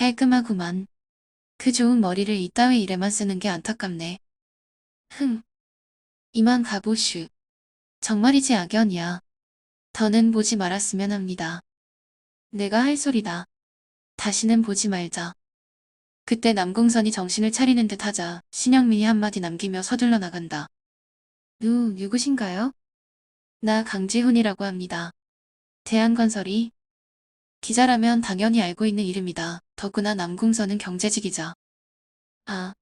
깔끔하구만. 그 좋은 머리를 이따위 일에만 쓰는 게 안타깝네. 흥, 이만 가보슈. 정말이지 악연이야. 더는 보지 말았으면 합니다. 내가 할 소리다. 다시는 보지 말자. 그때 남궁선이 정신을 차리는 듯 하자 신영민이 한마디 남기며 서둘러 나간다. 누구신가요? 나 강지훈이라고 합니다. 대한건설이 기자라면 당연히 알고 있는 이름이다. 더구나 남궁선은 경제지기자. 아,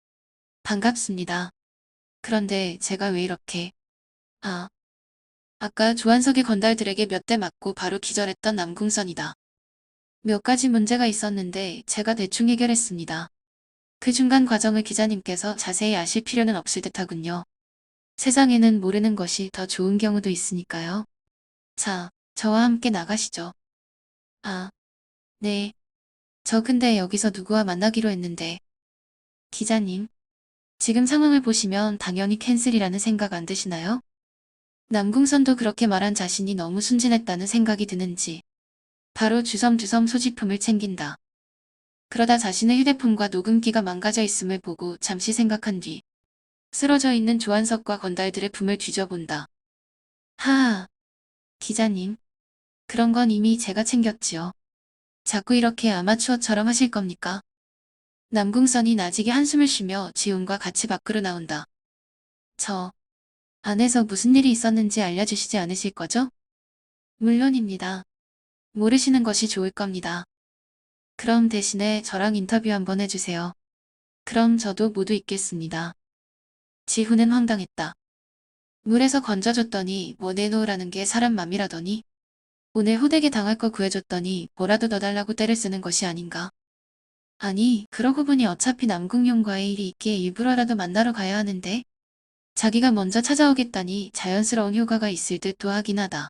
반갑습니다. 그런데 제가 왜 이렇게... 아까 조한석의 건달들에게 몇 대 맞고 바로 기절했던 남궁선이다. 몇 가지 문제가 있었는데 제가 대충 해결했습니다. 그 중간 과정을 기자님께서 자세히 아실 필요는 없을 듯하군요. 세상에는 모르는 것이 더 좋은 경우도 있으니까요. 자, 저와 함께 나가시죠. 아, 네. 저 근데 여기서 누구와 만나기로 했는데. 기자님, 지금 상황을 보시면 당연히 캔슬이라는 생각 안 드시나요? 남궁선도 그렇게 말한 자신이 너무 순진했다는 생각이 드는지 바로 주섬주섬 소지품을 챙긴다. 그러다 자신의 휴대폰과 녹음기가 망가져 있음을 보고 잠시 생각한 뒤 쓰러져 있는 조한석과 건달들의 품을 뒤져본다. 하하, 기자님. 그런 건 이미 제가 챙겼지요. 자꾸 이렇게 아마추어처럼 하실 겁니까? 남궁선이 나지게 한숨을 쉬며 지훈과 같이 밖으로 나온다. 저, 안에서 무슨 일이 있었는지 알려주시지 않으실 거죠? 물론입니다. 모르시는 것이 좋을 겁니다. 그럼 대신에 저랑 인터뷰 한번 해주세요. 그럼 저도 모두 있겠습니다. 지훈은 황당했다. 물에서 건져줬더니 뭐 내놓으라는 게 사람 맘이라더니 오늘 호되게 당할 거 구해줬더니 뭐라도 더 달라고 떼를 쓰는 것이 아닌가. 아니, 그러고 보니 어차피 남궁용과의 일이 있기에 일부러라도 만나러 가야 하는데 자기가 먼저 찾아오겠다니 자연스러운 효과가 있을 듯도 하긴 하다.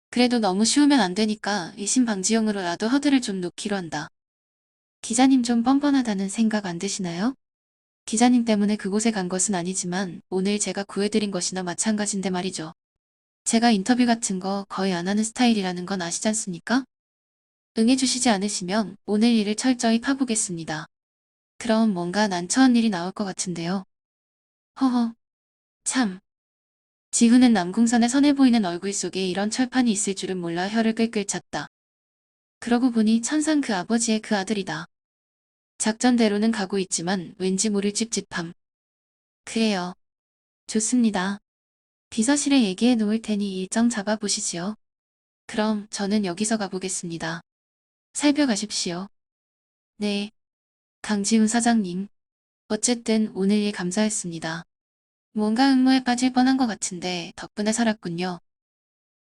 그래도 너무 쉬우면 안 되니까 의심방지용으로라도 허들을 좀 놓기로 한다. 기자님 좀 뻔뻔하다는 생각 안 드시나요? 기자님 때문에 그곳에 간 것은 아니지만 오늘 제가 구해드린 것이나 마찬가지인데 말이죠. 제가 인터뷰 같은 거 거의 안 하는 스타일이라는 건 아시지 않습니까? 응해주시지 않으시면 오늘 일을 철저히 파보겠습니다. 그럼 뭔가 난처한 일이 나올 것 같은데요. 허허, 참. 지훈은 남궁선의 선해 보이는 얼굴 속에 이런 철판이 있을 줄은 몰라 혀를 끌끌 찼다. 그러고 보니 천상 그 아버지의 그 아들이다. 작전대로는 가고 있지만 왠지 모를 찝찝함. 그래요. 좋습니다. 비서실에 얘기해 놓을 테니 일정 잡아보시지요. 그럼 저는 여기서 가보겠습니다. 살펴가십시오. 네. 강지훈 사장님. 어쨌든 오늘 일 감사했습니다. 뭔가 음모에 빠질 뻔한 것 같은데 덕분에 살았군요.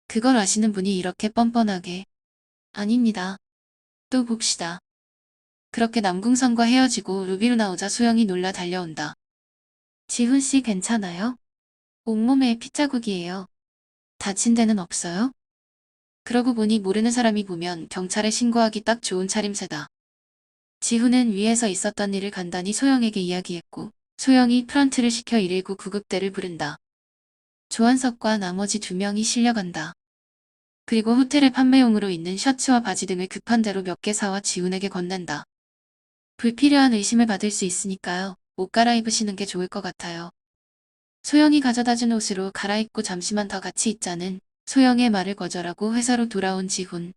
그걸 아시는 분이 이렇게 뻔뻔하게. 아닙니다. 또 봅시다. 그렇게 남궁선과 헤어지고 루비로 나오자 소영이 놀라 달려온다. 지훈씨 괜찮아요? 온몸에 핏자국이에요. 다친 데는 없어요? 그러고 보니 모르는 사람이 보면 경찰에 신고하기 딱 좋은 차림새다. 지훈은 위에서 있었던 일을 간단히 소영에게 이야기했고 소영이 프런트를 시켜 119 구급대를 부른다. 조한석과 나머지 2명이 실려간다. 그리고 호텔에 판매용으로 있는 셔츠와 바지 등을 급한 대로 몇 개 사와 지훈에게 건넨다. 불필요한 의심을 받을 수 있으니까요. 옷 갈아입으시는 게 좋을 것 같아요. 소영이 가져다준 옷으로 갈아입고 잠시만 더 같이 있자는 소영의 말을 거절하고 회사로 돌아온 지훈.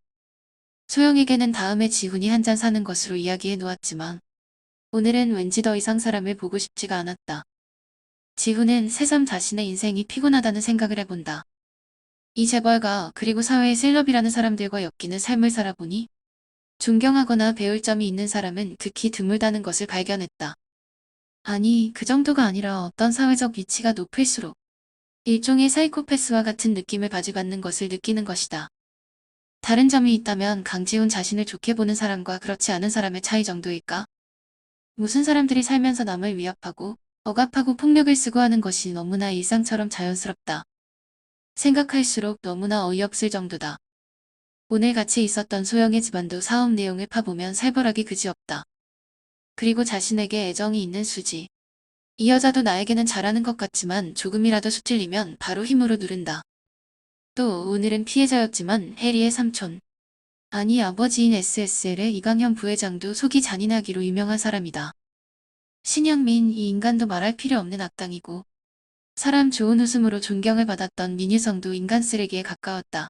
소영에게는 다음에 지훈이 한 잔 사는 것으로 이야기해 놓았지만 오늘은 왠지 더 이상 사람을 보고 싶지가 않았다. 지훈은 새삼 자신의 인생이 피곤하다는 생각을 해본다. 이 재벌가 그리고 사회의 셀럽이라는 사람들과 엮이는 삶을 살아보니 존경하거나 배울 점이 있는 사람은 극히 드물다는 것을 발견했다. 아니, 그 정도가 아니라 어떤 사회적 위치가 높을수록 일종의 사이코패스와 같은 느낌을 바지받는 것을 느끼는 것이다. 다른 점이 있다면 강지훈 자신을 좋게 보는 사람과 그렇지 않은 사람의 차이 정도일까? 무슨 사람들이 살면서 남을 위협하고 억압하고 폭력을 쓰고 하는 것이 너무나 일상처럼 자연스럽다. 생각할수록 너무나 어이없을 정도다. 오늘 같이 있었던 소영의 집안도 사업 내용을 파보면 살벌하기 그지없다. 그리고 자신에게 애정이 있는 수지. 이 여자도 나에게는 잘하는 것 같지만 조금이라도 수틀리면 바로 힘으로 누른다. 또 오늘은 피해자였지만 해리의 삼촌. 아니 아버지인 SSL의 이강현 부회장도 속이 잔인하기로 유명한 사람이다. 신영민 이 인간도 말할 필요 없는 악당이고 사람 좋은 웃음으로 존경을 받았던 민유성도 인간 쓰레기에 가까웠다.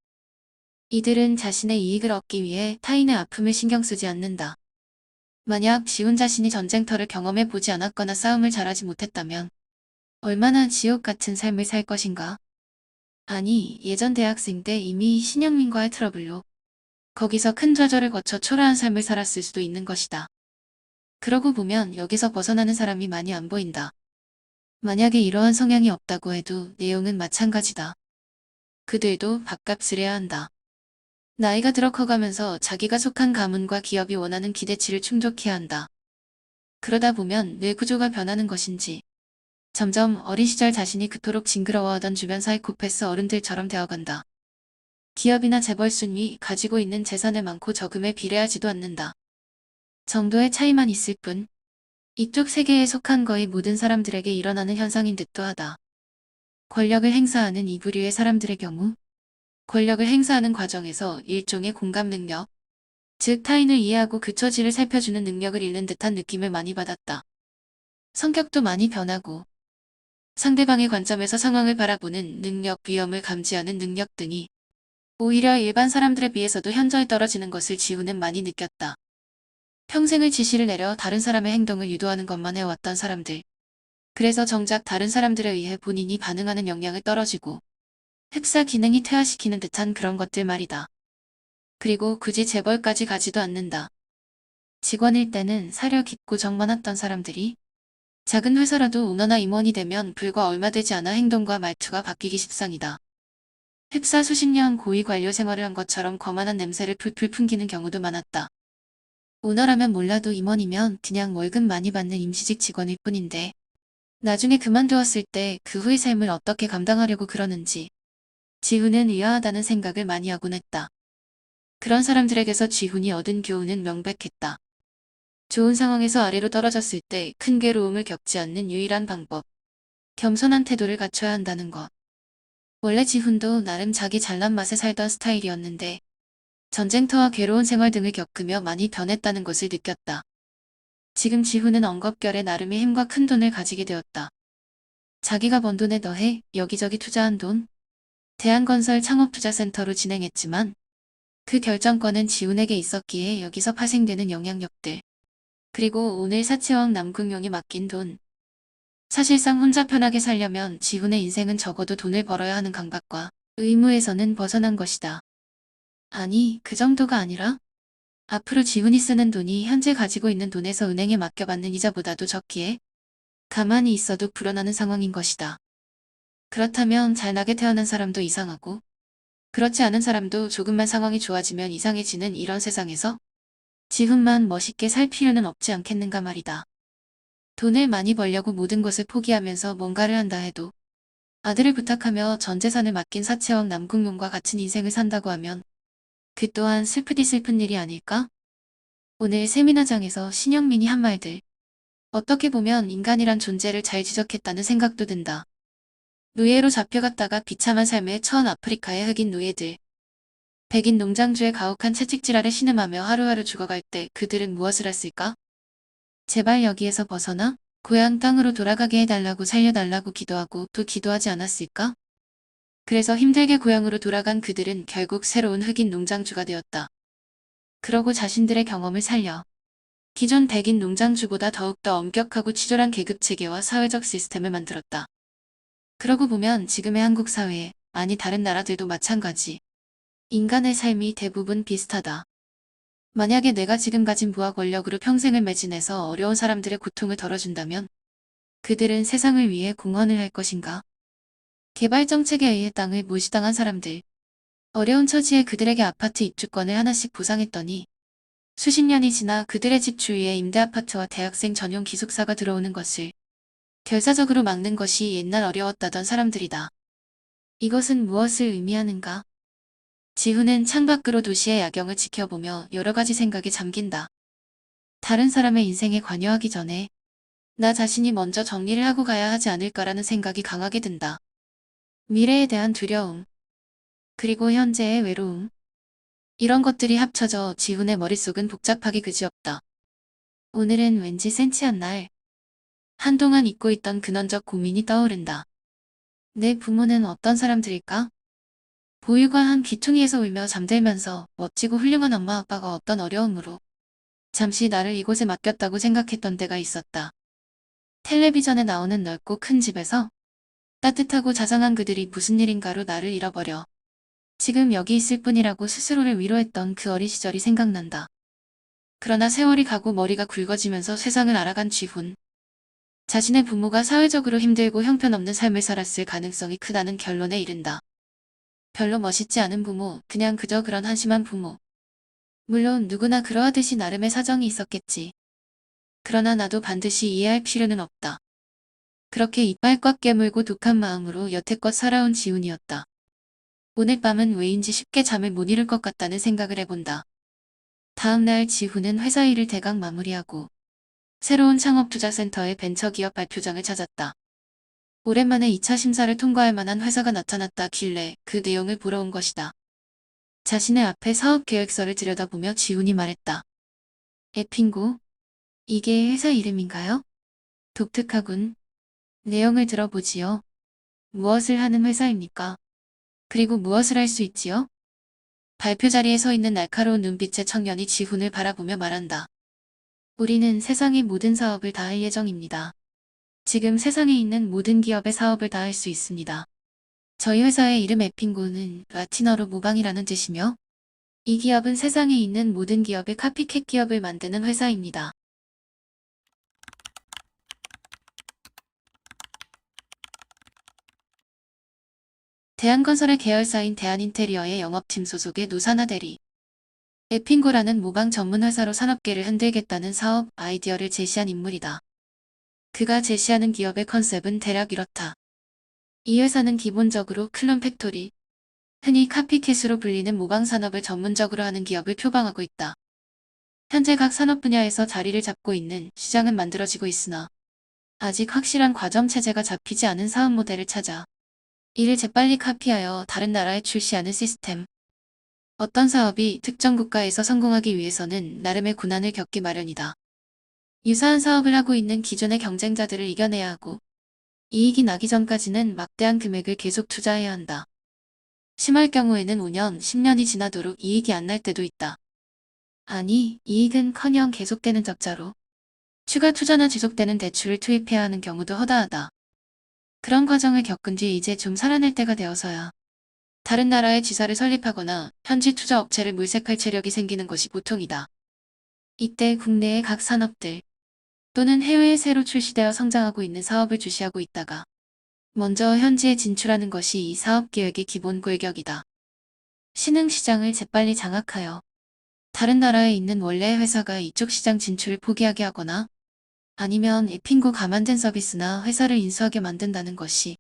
이들은 자신의 이익을 얻기 위해 타인의 아픔을 신경 쓰지 않는다. 만약 지훈 자신이 전쟁터를 경험해 보지 않았거나 싸움을 잘하지 못했다면 얼마나 지옥 같은 삶을 살 것인가? 아니, 예전 대학생 때 이미 신영민과의 트러블로 거기서 큰 좌절을 거쳐 초라한 삶을 살았을 수도 있는 것이다. 그러고 보면 여기서 벗어나는 사람이 많이 안 보인다. 만약에 이러한 성향이 없다고 해도 내용은 마찬가지다. 그들도 밥값을 해야 한다. 나이가 들어 커가면서 자기가 속한 가문과 기업이 원하는 기대치를 충족해야 한다. 그러다 보면 뇌 구조가 변하는 것인지 점점 어린 시절 자신이 그토록 징그러워하던 주변 사이코패스 어른들처럼 되어간다. 기업이나 재벌 순위, 가지고 있는 재산의 많고 적음에 비례하지도 않는다. 정도의 차이만 있을 뿐 이쪽 세계에 속한 거의 모든 사람들에게 일어나는 현상인 듯도 하다. 권력을 행사하는 이 부류의 사람들의 경우 권력을 행사하는 과정에서 일종의 공감 능력, 즉 타인을 이해하고 그 처지를 살펴주는 능력을 잃는 듯한 느낌을 많이 받았다. 성격도 많이 변하고 상대방의 관점에서 상황을 바라보는 능력, 위험을 감지하는 능력 등이 오히려 일반 사람들에 비해서도 현저히 떨어지는 것을 지우는 많이 느꼈다. 평생을 지시를 내려 다른 사람의 행동을 유도하는 것만 해왔던 사람들. 그래서 정작 다른 사람들에 의해 본인이 반응하는 역량을 떨어지고 흡사 기능이 퇴화시키는 듯한 그런 것들 말이다. 그리고 굳이 재벌까지 가지도 않는다. 직원일 때는 사려 깊고 정 많았던 사람들이 작은 회사라도 오너나 임원이 되면 불과 얼마 되지 않아 행동과 말투가 바뀌기 십상이다. 흡사 수십 년 고위 관료 생활을 한 것처럼 거만한 냄새를 풀풀 풍기는 경우도 많았다. 오너라면 몰라도 임원이면 그냥 월급 많이 받는 임시직 직원일 뿐인데 나중에 그만두었을 때 그 후의 삶을 어떻게 감당하려고 그러는지 지훈은 의아하다는 생각을 많이 하곤 했다. 그런 사람들에게서 지훈이 얻은 교훈은 명백했다. 좋은 상황에서 아래로 떨어졌을 때 큰 괴로움을 겪지 않는 유일한 방법. 겸손한 태도를 갖춰야 한다는 것. 원래 지훈도 나름 자기 잘난 맛에 살던 스타일이었는데 전쟁터와 괴로운 생활 등을 겪으며 많이 변했다는 것을 느꼈다. 지금 지훈은 엉겁결에 나름의 힘과 큰 돈을 가지게 되었다. 자기가 번 돈에 더해 여기저기 투자한 돈, 대한건설 창업투자센터로 진행했지만 그 결정권은 지훈에게 있었기에 여기서 파생되는 영향력들, 그리고 오늘 사채왕 남궁용이 맡긴 돈. 사실상 혼자 편하게 살려면 지훈의 인생은 적어도 돈을 벌어야 하는 강박과 의무에서는 벗어난 것이다. 아니, 그 정도가 아니라 앞으로 지훈이 쓰는 돈이 현재 가지고 있는 돈에서 은행에 맡겨받는 이자보다도 적기에 가만히 있어도 불어나는 상황인 것이다. 그렇다면 잘나게 태어난 사람도 이상하고 그렇지 않은 사람도 조금만 상황이 좋아지면 이상해지는 이런 세상에서 지훈만 멋있게 살 필요는 없지 않겠는가 말이다. 돈을 많이 벌려고 모든 것을 포기하면서 뭔가를 한다 해도 아들을 부탁하며 전 재산을 맡긴 사채왕 남궁용과 같은 인생을 산다고 하면 그 또한 슬프디 슬픈 일이 아닐까? 오늘 세미나장에서 신영민이 한 말들. 어떻게 보면 인간이란 존재를 잘 지적했다는 생각도 든다. 노예로 잡혀갔다가 비참한 삶에 처한 아프리카의 흑인 노예들. 백인 농장주의 가혹한 채찍질알에 신음하며 하루하루 죽어갈 때 그들은 무엇을 했을까? 제발 여기에서 벗어나 고향 땅으로 돌아가게 해달라고 살려달라고 기도하고 또 기도하지 않았을까? 그래서 힘들게 고향으로 돌아간 그들은 결국 새로운 흑인 농장주가 되었다. 그러고 자신들의 경험을 살려 기존 백인 농장주보다 더욱더 엄격하고 치졸한 계급체계와 사회적 시스템을 만들었다. 그러고 보면 지금의 한국 사회에, 아니 다른 나라들도 마찬가지. 인간의 삶이 대부분 비슷하다. 만약에 내가 지금 가진 부와 권력으로 평생을 매진해서 어려운 사람들의 고통을 덜어준다면 그들은 세상을 위해 공헌을 할 것인가? 개발정책에 의해 땅을 몰시당한 사람들. 어려운 처지에 그들에게 아파트 입주권을 하나씩 보상했더니 수십 년이 지나 그들의 집 주위에 임대아파트와 대학생 전용 기숙사가 들어오는 것을 결사적으로 막는 것이 옛날 어려웠다던 사람들이다. 이것은 무엇을 의미하는가? 지훈은 창밖으로 도시의 야경을 지켜보며 여러 가지 생각에 잠긴다. 다른 사람의 인생에 관여하기 전에 나 자신이 먼저 정리를 하고 가야 하지 않을까라는 생각이 강하게 든다. 미래에 대한 두려움, 그리고 현재의 외로움. 이런 것들이 합쳐져 지훈의 머릿속은 복잡하기 그지없다. 오늘은 왠지 센치한 날. 한동안 잊고 있던 근원적 고민이 떠오른다. 내 부모는 어떤 사람들일까? 보육원 한 귀퉁이에서 울며 잠들면서 멋지고 훌륭한 엄마 아빠가 어떤 어려움으로 잠시 나를 이곳에 맡겼다고 생각했던 때가 있었다. 텔레비전에 나오는 넓고 큰 집에서 따뜻하고 자상한 그들이 무슨 일인가로 나를 잃어버려 지금 여기 있을 뿐이라고 스스로를 위로했던 그 어린 시절이 생각난다. 그러나 세월이 가고 머리가 굵어지면서 세상을 알아간 지훈. 자신의 부모가 사회적으로 힘들고 형편없는 삶을 살았을 가능성이 크다는 결론에 이른다. 별로 멋있지 않은 부모, 그냥 그저 그런 한심한 부모. 물론 누구나 그러하듯이 나름의 사정이 있었겠지. 그러나 나도 반드시 이해할 필요는 없다. 그렇게 이빨 꽉 깨물고 독한 마음으로 여태껏 살아온 지훈이었다. 오늘 밤은 왜인지 쉽게 잠을 못 이룰 것 같다는 생각을 해본다. 다음 날 지훈은 회사 일을 대강 마무리하고 새로운 창업투자센터의 벤처기업 발표장을 찾았다. 오랜만에 2차 심사를 통과할 만한 회사가 나타났다길래 그 내용을 보러 온 것이다. 자신의 앞에 사업계획서를 들여다보며 지훈이 말했다. 에핑고? 이게 회사 이름인가요? 독특하군. 내용을 들어보지요. 무엇을 하는 회사입니까? 그리고 무엇을 할 수 있지요? 발표 자리에 서 있는 날카로운 눈빛의 청년이 지훈을 바라보며 말한다. 우리는 세상의 모든 사업을 다 할 예정입니다. 지금 세상에 있는 모든 기업의 사업을 다 할 수 있습니다. 저희 회사의 이름 에핑고는 라틴어로 모방이라는 뜻이며 이 기업은 세상에 있는 모든 기업의 카피캣 기업을 만드는 회사입니다. 대한건설의 계열사인 대한인테리어의 영업팀 소속의 노사나 대리. 에핑고라는 모방 전문 회사로 산업계를 흔들겠다는 사업 아이디어를 제시한 인물이다. 그가 제시하는 기업의 컨셉은 대략 이렇다. 이 회사는 기본적으로 클론 팩토리, 흔히 카피캣으로 불리는 모방 산업을 전문적으로 하는 기업을 표방하고 있다. 현재 각 산업 분야에서 자리를 잡고 있는 시장은 만들어지고 있으나 아직 확실한 과점 체제가 잡히지 않은 사업 모델을 찾아 이를 재빨리 카피하여 다른 나라에 출시하는 시스템. 어떤 사업이 특정 국가에서 성공하기 위해서는 나름의 고난을 겪기 마련이다. 유사한 사업을 하고 있는 기존의 경쟁자들을 이겨내야 하고 이익이 나기 전까지는 막대한 금액을 계속 투자해야 한다. 심할 경우에는 5년, 10년이 지나도록 이익이 안 날 때도 있다. 아니, 이익은커녕 계속되는 적자로 추가 투자나 지속되는 대출을 투입해야 하는 경우도 허다하다. 그런 과정을 겪은 뒤 이제 좀 살아낼 때가 되어서야 다른 나라에 지사를 설립하거나 현지 투자 업체를 물색할 체력이 생기는 것이 보통이다. 이때 국내의 각 산업들 또는 해외에 새로 출시되어 성장하고 있는 사업을 주시하고 있다가 먼저 현지에 진출하는 것이 이 사업 계획의 기본 골격이다. 신흥시장을 재빨리 장악하여 다른 나라에 있는 원래의 회사가 이쪽 시장 진출을 포기하게 하거나 아니면 에핑고 가만된 서비스나 회사를 인수하게 만든다는 것이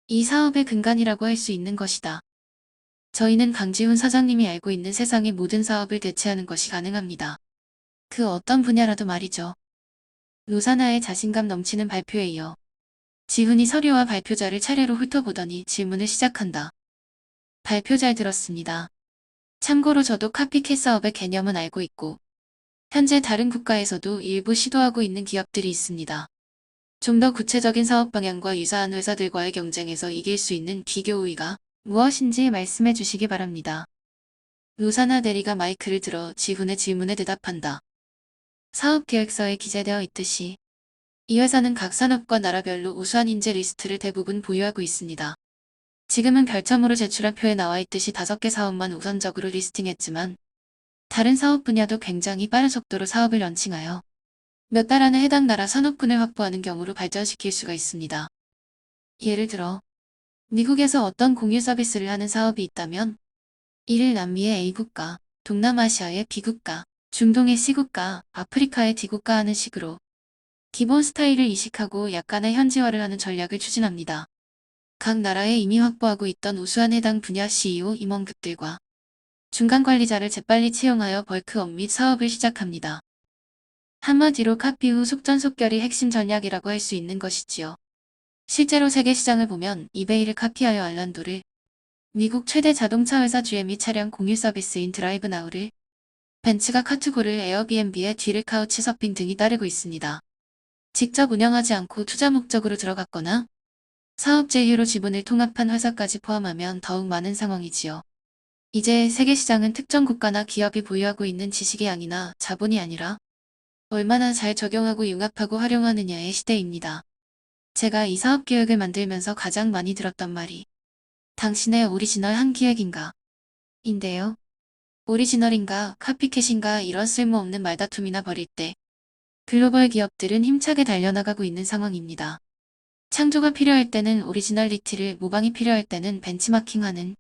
이 사업의 근간이라고 할 수 있는 것이다. 저희는 강지훈 사장님이 알고 있는 세상의 모든 사업을 대체하는 것이 가능합니다. 그 어떤 분야라도 말이죠. 노사나의 자신감 넘치는 발표에 이어 지훈이 서류와 발표자를 차례로 훑어보더니 질문을 시작한다. 발표 잘 들었습니다. 참고로 저도 카피캣 사업의 개념은 알고 있고 현재 다른 국가에서도 일부 시도하고 있는 기업들이 있습니다. 좀 더 구체적인 사업 방향과 유사한 회사들과의 경쟁에서 이길 수 있는 비교 우위가 무엇인지 말씀해 주시기 바랍니다. 노사나 대리가 마이크를 들어 지훈의 질문에 대답한다. 사업 계획서에 기재되어 있듯이 이 회사는 각 산업과 나라별로 우수한 인재 리스트를 대부분 보유하고 있습니다. 지금은 별첨으로 제출한 표에 나와 있듯이 5개 사업만 우선적으로 리스팅했지만 다른 사업 분야도 굉장히 빠른 속도로 사업을 런칭하여 몇 달 안에 해당 나라 산업군을 확보하는 경우로 발전시킬 수가 있습니다. 예를 들어 미국에서 어떤 공유 서비스를 하는 사업이 있다면 이를 남미의 A국가, 동남아시아의 B국가, 중동의 C국가, 아프리카의 D국가 하는 식으로 기본 스타일을 이식하고 약간의 현지화를 하는 전략을 추진합니다. 각 나라에 이미 확보하고 있던 우수한 해당 분야 CEO 임원급들과 중간 관리자를 재빨리 채용하여 벌크업 및 사업을 시작합니다. 한마디로 카피 후 속전속결이 핵심 전략이라고 할 수 있는 것이지요. 실제로 세계 시장을 보면 이베이를 카피하여 알란도를, 미국 최대 자동차 회사 GM이 차량 공유 서비스인 드라이브 나우를, 벤츠가 카투고를, 에어비앤비의 뒤를 카우치 서핑 등이 따르고 있습니다. 직접 운영하지 않고 투자 목적으로 들어갔거나 사업 제휴로 지분을 통합한 회사까지 포함하면 더욱 많은 상황이지요. 이제 세계 시장은 특정 국가나 기업이 보유하고 있는 지식의 양이나 자본이 아니라 얼마나 잘 적용하고 융합하고 활용하느냐의 시대입니다. 제가 이 사업 계획을 만들면서 가장 많이 들었던 말이 당신의 오리지널 한 기획인가? 인데요. 오리지널인가, 카피캣인가 이런 쓸모없는 말다툼이나 벌일 때 글로벌 기업들은 힘차게 달려나가고 있는 상황입니다. 창조가 필요할 때는 오리지널리티를, 모방이 필요할 때는 벤치마킹하는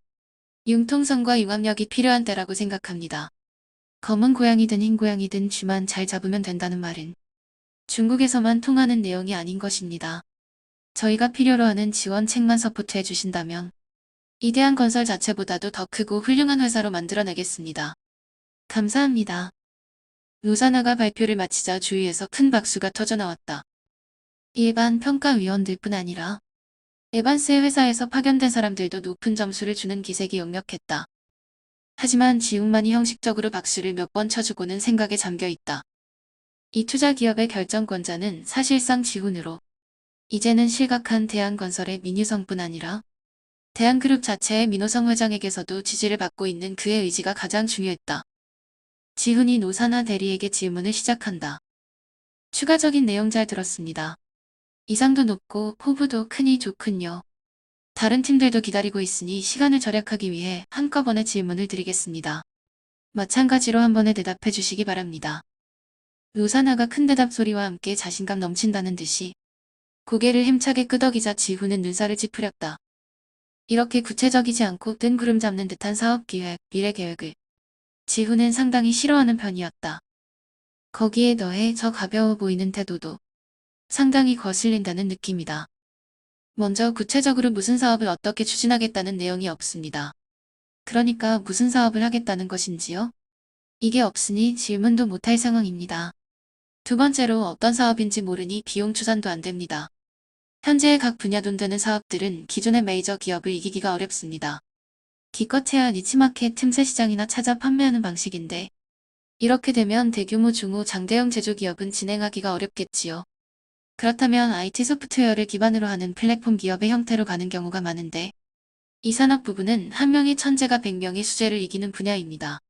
융통성과 융합력이 필요한 때라고 생각합니다. 검은 고양이든 흰 고양이든 쥐만 잘 잡으면 된다는 말은 중국에서만 통하는 내용이 아닌 것입니다. 저희가 필요로 하는 지원책만 서포트해 주신다면 이대한 건설 자체보다도 더 크고 훌륭한 회사로 만들어내겠습니다. 감사합니다. 로사나가 발표를 마치자 주위에서 큰 박수가 터져나왔다. 일반 평가위원들뿐 아니라 에반스의 회사에서 파견된 사람들도 높은 점수를 주는 기색이 역력했다. 하지만 지웅만이 형식적으로 박수를 몇 번 쳐주고는 생각에 잠겨있다. 이 투자 기업의 결정권자는 사실상 지훈으로 이제는 실각한 대한건설의 민유성뿐 아니라 대한그룹 자체의 민호성 회장에게서도 지지를 받고 있는 그의 의지가 가장 중요했다. 지훈이 노사나 대리에게 질문을 시작한다. 추가적인 내용 잘 들었습니다. 이상도 높고 포부도 크니 좋군요. 다른 팀들도 기다리고 있으니 시간을 절약하기 위해 한꺼번에 질문을 드리겠습니다. 마찬가지로 한 번에 대답해 주시기 바랍니다. 노사나가 큰 대답 소리와 함께 자신감 넘친다는 듯이 고개를 힘차게 끄덕이자 지훈은 눈살을 찌푸렸다. 이렇게 구체적이지 않고 뜬구름 잡는 듯한 사업기획, 미래계획을 지훈은 상당히 싫어하는 편이었다. 거기에 더해 저 가벼워 보이는 태도도 상당히 거슬린다는 느낌이다. 먼저 구체적으로 무슨 사업을 어떻게 추진하겠다는 내용이 없습니다. 그러니까 무슨 사업을 하겠다는 것인지요? 이게 없으니 질문도 못할 상황입니다. 두 번째로 어떤 사업인지 모르니 비용 추산도 안 됩니다. 현재 각 분야 돈 되는 사업들은 기존의 메이저 기업을 이기기가 어렵습니다. 기껏해야 니치마켓 틈새 시장이나 찾아 판매하는 방식인데 이렇게 되면 대규모 중후 장대형 제조기업은 진행하기가 어렵겠지요. 그렇다면 IT 소프트웨어를 기반으로 하는 플랫폼 기업의 형태로 가는 경우가 많은데 이 산업 부분은 한 명의 천재가 100명의 수재를 이기는 분야입니다.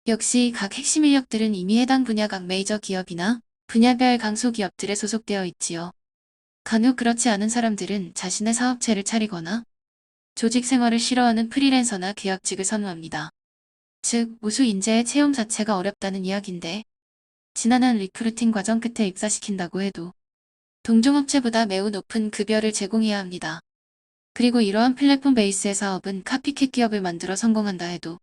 역시 각 핵심 인력들은 이미 해당 분야 각 메이저 기업이나 분야별 강소기업들에 소속되어 있지요. 간혹 그렇지 않은 사람들은 자신의 사업체를 차리거나 조직 생활을 싫어하는 프리랜서나 계약직을 선호합니다. 즉, 우수 인재의 채용 자체가 어렵다는 이야기인데 지난한 리크루팅 과정 끝에 입사시킨다고 해도 동종업체보다 매우 높은 급여를 제공해야 합니다. 그리고 이러한 플랫폼 베이스의 사업은 카피캣 기업을 만들어 성공한다 해도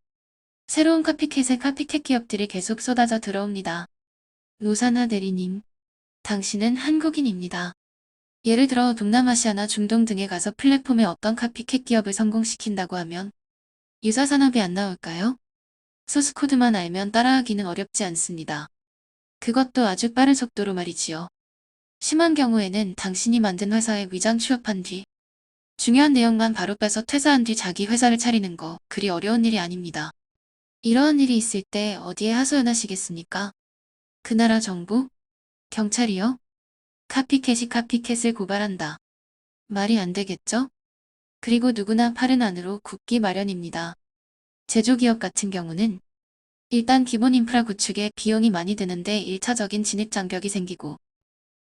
새로운 카피캣의 카피캣 기업들이 계속 쏟아져 들어옵니다. 노사나 대리님, 당신은 한국인입니다. 예를 들어 동남아시아나 중동 등에 가서 플랫폼의 어떤 카피캣 기업을 성공시킨다고 하면 유사 산업이 안 나올까요? 소스코드만 알면 따라하기는 어렵지 않습니다. 그것도 아주 빠른 속도로 말이지요. 심한 경우에는 당신이 만든 회사에 위장 취업한 뒤 중요한 내용만 바로 빼서 퇴사한 뒤 자기 회사를 차리는 거 그리 어려운 일이 아닙니다. 이러한 일이 있을 때 어디에 하소연하시겠습니까? 그 나라 정부? 경찰이요? 카피캣이 카피캣을 고발한다. 말이 안 되겠죠? 그리고 누구나 팔은 안으로 굽기 마련입니다. 제조기업 같은 경우는 일단 기본 인프라 구축에 비용이 많이 드는데 1차적인 진입장벽이 생기고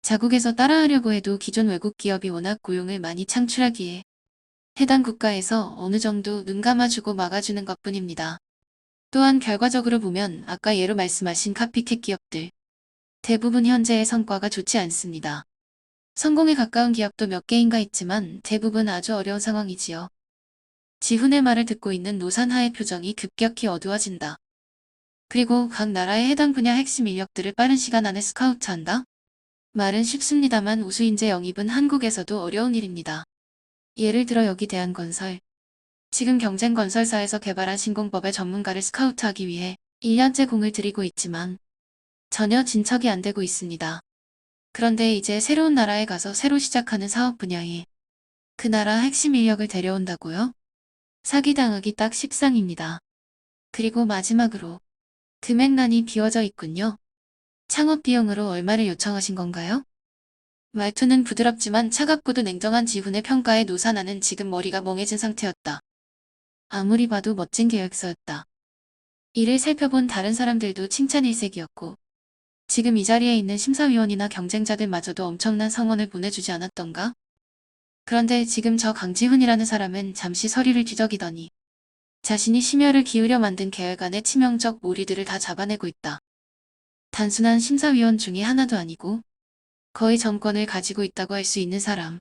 자국에서 따라하려고 해도 기존 외국 기업이 워낙 고용을 많이 창출하기에 해당 국가에서 어느 정도 눈 감아주고 막아주는 것뿐입니다. 또한 결과적으로 보면 아까 예로 말씀하신 카피캣 기업들 대부분 현재의 성과가 좋지 않습니다. 성공에 가까운 기업도 몇 개인가 있지만 대부분 아주 어려운 상황이지요. 지훈의 말을 듣고 있는 노산하의 표정이 급격히 어두워진다. 그리고 각 나라의 해당 분야 핵심 인력들을 빠른 시간 안에 스카우트한다? 말은 쉽습니다만 우수인재 영입은 한국에서도 어려운 일입니다. 예를 들어 여기 대한건설. 지금 경쟁건설사에서 개발한 신공법의 전문가를 스카우트하기 위해 1년째 공을 들이고 있지만 전혀 진척이 안 되고 있습니다. 그런데 이제 새로운 나라에 가서 새로 시작하는 사업 분야에 그 나라 핵심 인력을 데려온다고요? 사기당하기 딱 10상입니다. 그리고 마지막으로 금액란이 비워져 있군요. 창업 비용으로 얼마를 요청하신 건가요? 말투는 부드럽지만 차갑고도 냉정한 지훈의 평가에 노사나는 지금 머리가 멍해진 상태였다. 아무리 봐도 멋진 계획서였다. 이를 살펴본 다른 사람들도 칭찬 일색이었고 지금 이 자리에 있는 심사위원이나 경쟁자들마저도 엄청난 성원을 보내주지 않았던가? 그런데 지금 저 강지훈이라는 사람은 잠시 서리를 뒤적이더니 자신이 심혈을 기울여 만든 계획 안의 치명적 오리들을 다 잡아내고 있다. 단순한 심사위원 중에 하나도 아니고 거의 정권을 가지고 있다고 할 수 있는 사람.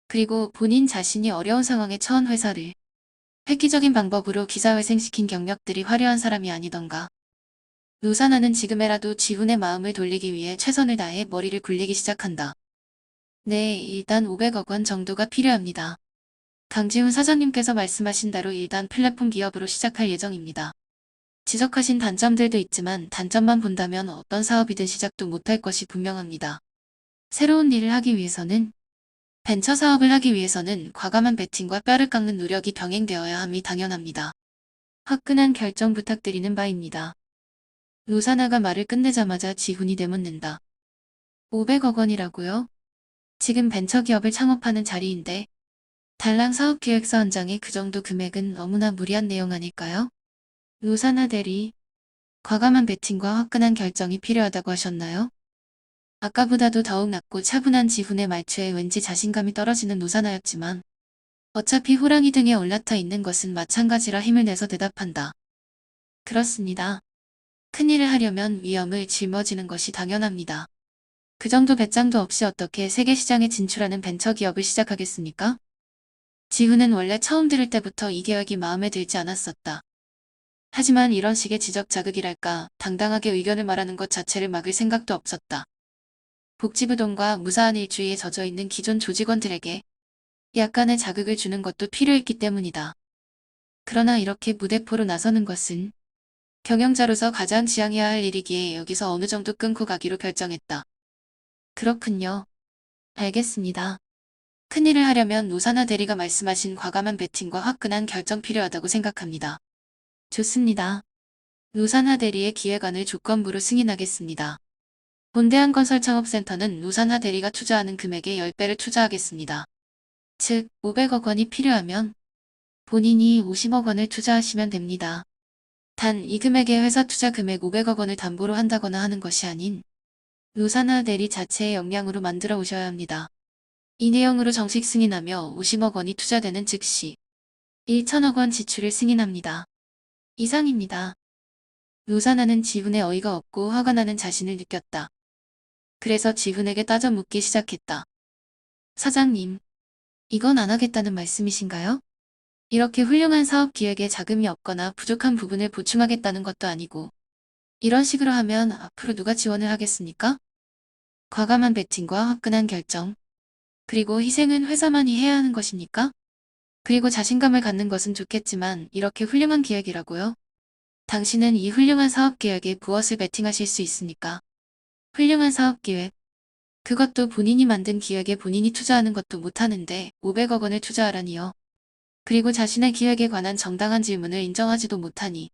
그리고 본인 자신이 어려운 상황에 처한 회사를 획기적인 방법으로 기사회생시킨 경력들이 화려한 사람이 아니던가. 노사나는 지금에라도 지훈의 마음을 돌리기 위해 최선을 다해 머리를 굴리기 시작한다. 네, 일단 500억 원 정도가 필요합니다. 강지훈 사장님께서 말씀하신 대로 일단 플랫폼 기업으로 시작할 예정입니다. 지적하신 단점들도 있지만 단점만 본다면 어떤 사업이든 시작도 못할 것이 분명합니다. 새로운 일을 하기 위해서는 벤처 사업을 하기 위해서는 과감한 베팅과 뼈를 깎는 노력이 병행되어야 함이 당연합니다. 화끈한 결정 부탁드리는 바입니다. 노사나가 말을 끝내자마자 지훈이 되묻는다. 500억 원이라고요? 지금 벤처기업을 창업하는 자리인데 달랑 사업계획서 한 장에 그 정도 금액은 너무나 무리한 내용 아닐까요? 노사나 대리, 과감한 베팅과 화끈한 결정이 필요하다고 하셨나요? 아까보다도 더욱 낮고 차분한 지훈의 말투에 왠지 자신감이 떨어지는 노사나였지만 어차피 호랑이 등에 올라타 있는 것은 마찬가지라 힘을 내서 대답한다. 그렇습니다. 큰일을 하려면 위험을 짊어지는 것이 당연합니다. 그 정도 배짱도 없이 어떻게 세계시장에 진출하는 벤처기업을 시작하겠습니까? 지훈은 원래 처음 들을 때부터 이 계획이 마음에 들지 않았었다. 하지만 이런 식의 지적 자극이랄까 당당하게 의견을 말하는 것 자체를 막을 생각도 없었다. 복지부동과 무사한 일주의에 젖어있는 기존 조직원들에게 약간의 자극을 주는 것도 필요했기 때문이다. 그러나 이렇게 무대포로 나서는 것은 경영자로서 가장 지양해야 할 일이기에 여기서 어느 정도 끊고 가기로 결정했다. 그렇군요. 알겠습니다. 큰일을 하려면 노사나 대리가 말씀하신 과감한 베팅과 화끈한 결정 필요하다고 생각합니다. 좋습니다. 노사나 대리의 기획안을 조건부로 승인하겠습니다. 본대한 건설 창업센터는 노사나 대리가 투자하는 금액의 10배를 투자하겠습니다. 즉 500억 원이 필요하면 본인이 50억 원을 투자하시면 됩니다. 단 이 금액의 회사 투자 금액 500억 원을 담보로 한다거나 하는 것이 아닌 노사나 대리 자체의 역량으로 만들어 오셔야 합니다. 이 내용으로 정식 승인하며 50억 원이 투자되는 즉시 1천억 원 지출을 승인합니다. 이상입니다. 노사나는 지훈의 어이가 없고 화가 나는 자신을 느꼈다. 그래서 지훈에게 따져 묻기 시작했다. 사장님, 이건 안 하겠다는 말씀이신가요? 이렇게 훌륭한 사업 기획에 자금이 없거나 부족한 부분을 보충하겠다는 것도 아니고 이런 식으로 하면 앞으로 누가 지원을 하겠습니까? 과감한 베팅과 화끈한 결정, 그리고 희생은 회사만이 해야 하는 것입니까? 그리고 자신감을 갖는 것은 좋겠지만 이렇게 훌륭한 기획이라고요? 당신은 이 훌륭한 사업 계획에 무엇을 베팅하실 수 있습니까? 훌륭한 사업 계획. 그것도 본인이 만든 기획에 본인이 투자하는 것도 못하는데 500억 원을 투자하라니요. 그리고 자신의 기획에 관한 정당한 질문을 인정하지도 못하니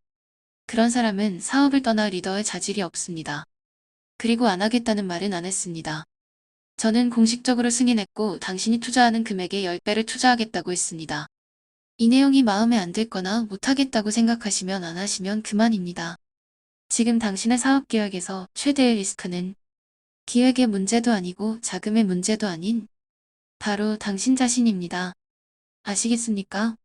그런 사람은 사업을 떠나 리더의 자질이 없습니다. 그리고 안 하겠다는 말은 안 했습니다. 저는 공식적으로 승인했고 당신이 투자하는 금액의 10배를 투자하겠다고 했습니다. 이 내용이 마음에 안 들거나 못하겠다고 생각하시면 안 하시면 그만입니다. 지금 당신의 사업 계획에서 최대의 리스크는 기획의 문제도 아니고 자금의 문제도 아닌 바로 당신 자신입니다. 아시겠습니까?